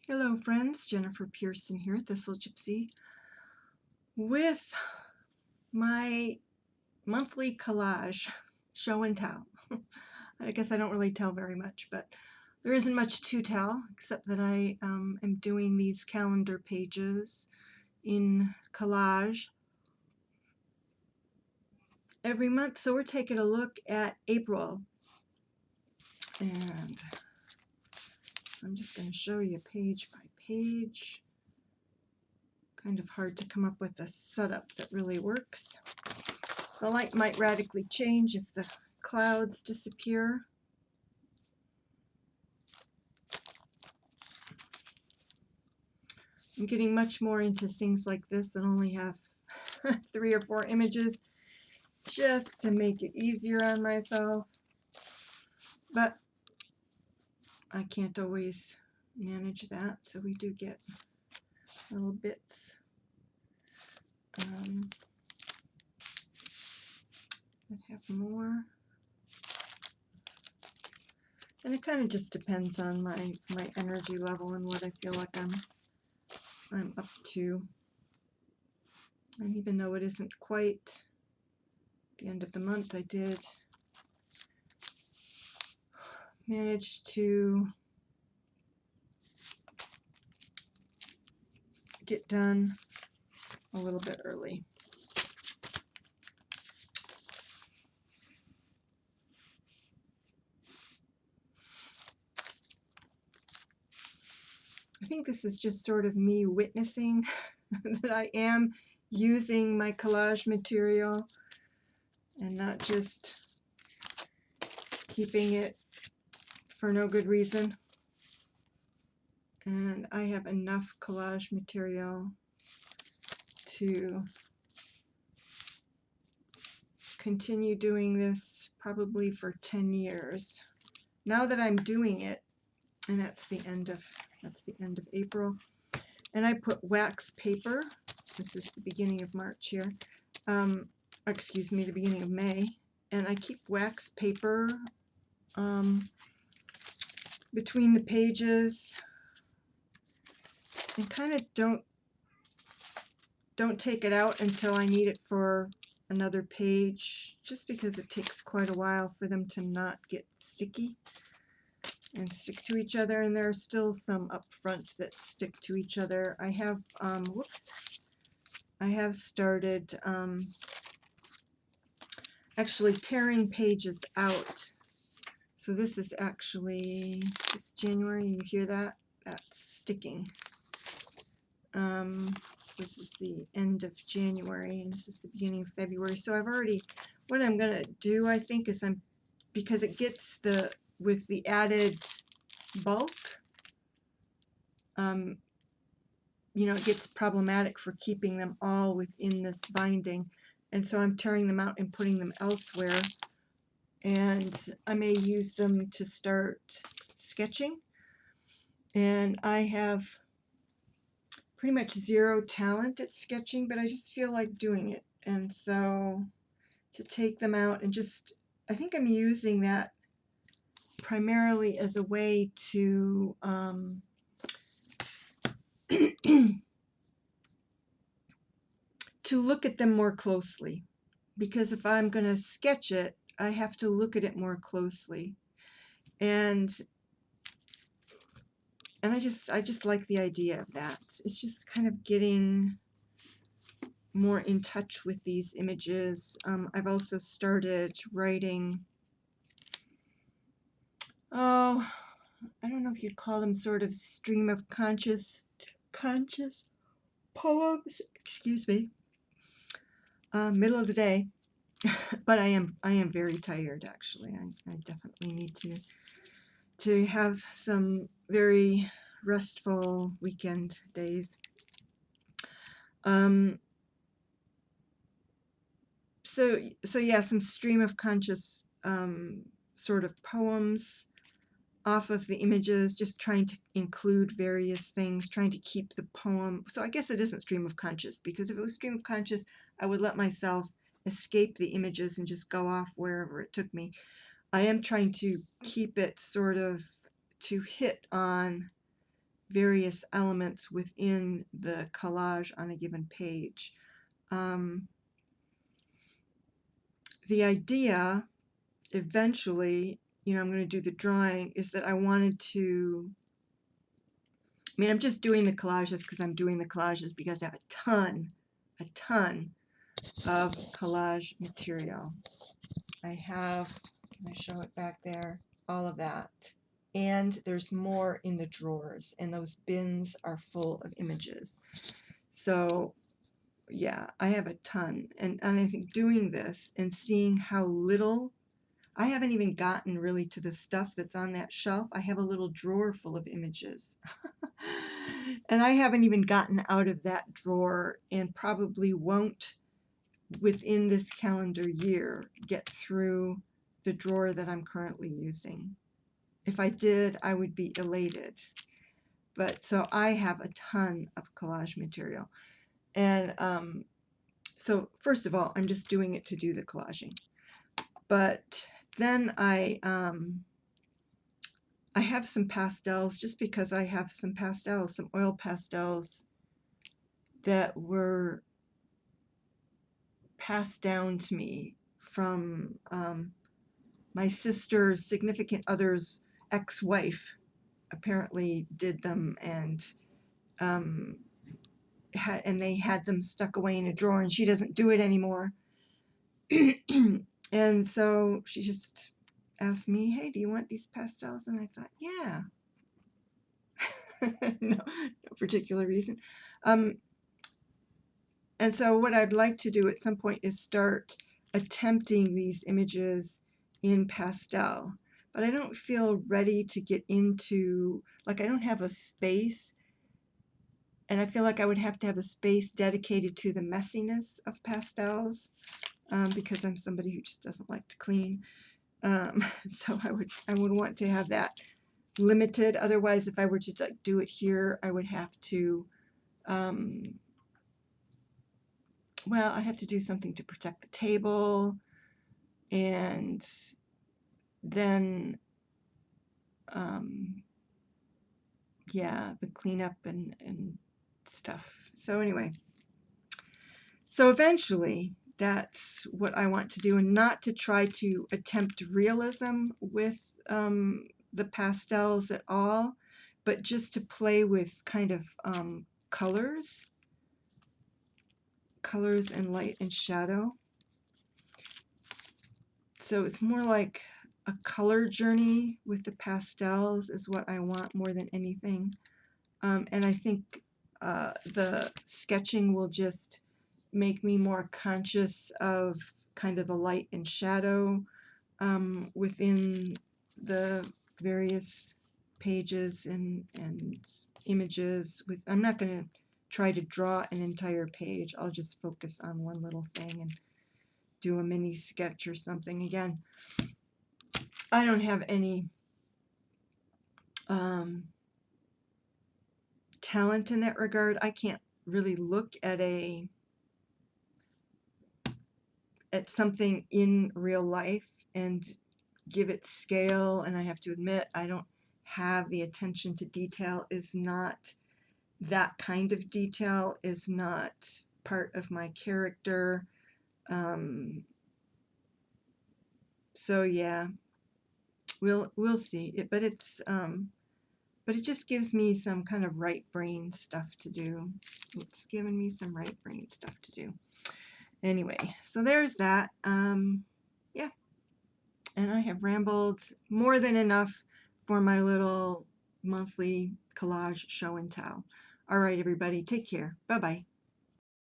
Hello friends, Jennifer Pearson here, Thistle Gypsy, with my monthly collage show and tell. I guess I don't really tell very much, but there isn't much to tell except that I am doing these calendar pages in collage every month. So we're taking a look at April, and I'm just going to show you page by page. Kind of hard to come up with a setup that really works. The light might radically change if the clouds disappear. I'm getting much more into things like this that only have 3 or 4 images just to make it easier on myself. But I can't always manage that, so we do get little bits. That have more. And it kind of just depends on my energy level and what I feel like I'm up to. And even though it isn't quite the end of the month, I did manage to get done a little bit early. I think this is just sort of me witnessing that I am using my collage material and not just keeping it for no good reason. And I have enough collage material to continue doing this probably for 10 years. Now that I'm doing it, and that's the end of April, and I put wax paper. This is the beginning of March here. Excuse me, the beginning of May, and I keep wax paper between the pages, and kind of don't take it out until I need it for another page, just because it takes quite a while for them to not get sticky and stick to each other, and there are still some up front that stick to each other. I have I have started actually tearing pages out. So this is actually this January, and you hear that? That's sticking. This is the end of January, and this is the beginning of February. So I've already, what I'm going to do, I think, is because it gets with the added bulk, you know, it gets problematic for keeping them all within this binding. And so I'm tearing them out and putting them elsewhere. And I may use them to start sketching. And I have pretty much zero talent at sketching, but I just feel like doing it. And so to take them out and just, I think I'm using that primarily as a way to to look at them more closely, because if I'm going to sketch it, I have to look at it more closely, and I just like the idea of that. It's just kind of getting more in touch with these images. I've also started writing, oh, I don't know if you'd call them sort of stream of conscious poems, excuse me, middle of the day. But I am very tired, actually. I definitely need to have some very restful weekend days. So yeah, some stream of conscious sort of poems off of the images, just trying to include various things, trying to keep the poem. So I guess it isn't stream of conscious, because if it was stream of conscious, I would let myself escape the images and just go off wherever it took me. I am trying to keep it sort of to hit on various elements within the collage on a given page. The idea eventually, I'm going to do the drawing, is that I wanted to, I'm just doing the collages because I'm doing the collages because I have a ton of collage material. I have, can I show it back there? All of that. And there's more in the drawers, and those bins are full of images. So yeah, I have a ton. And I think doing this and seeing how little, I haven't even gotten really to the stuff that's on that shelf. I have a little drawer full of images. And I haven't even gotten out of that drawer, and probably won't within this calendar year get through the drawer that I'm currently using. If I did, I would be elated. But so I have a ton of collage material. And so first of all, I'm just doing it to do the collaging. But then I have some pastels, just because I have some pastels, some oil pastels that were passed down to me from my sister's significant other's ex-wife. Apparently did them, and they had them stuck away in a drawer, and she doesn't do it anymore. And so she just asked me, hey, do you want these pastels? And I thought, yeah. No particular reason. And so what I'd like to do at some point is start attempting these images in pastel. But I don't feel ready to get into, like, I don't have a space, and I feel like I would have to have a space dedicated to the messiness of pastels, because I'm somebody who just doesn't like to clean. So I would want to have that limited. Otherwise, if I were to do it here, I would have to, well, I have to do something to protect the table, and then, yeah, the cleanup and stuff. So anyway, so eventually that's what I want to do, and not to try to attempt realism with the pastels at all, but just to play with kind of colors and light and shadow. So it's more like a color journey with the pastels is what I want more than anything. And I think the sketching will just make me more conscious of kind of the light and shadow within the various pages and images. I'm not going to try to draw an entire page. I'll just focus on one little thing and do a mini sketch or something. Again, I don't have any talent in that regard. I can't really look at something in real life and give it scale, and I have to admit I don't have the attention to detail. Is not that kind of detail is not part of my character. So yeah, we'll see it, but it just gives me some kind of right brain stuff to do. It's giving me some right brain stuff to do. Anyway, so there's that. Yeah, and I have rambled more than enough for my little monthly collage show and tell. All right, everybody, take care. Bye-bye.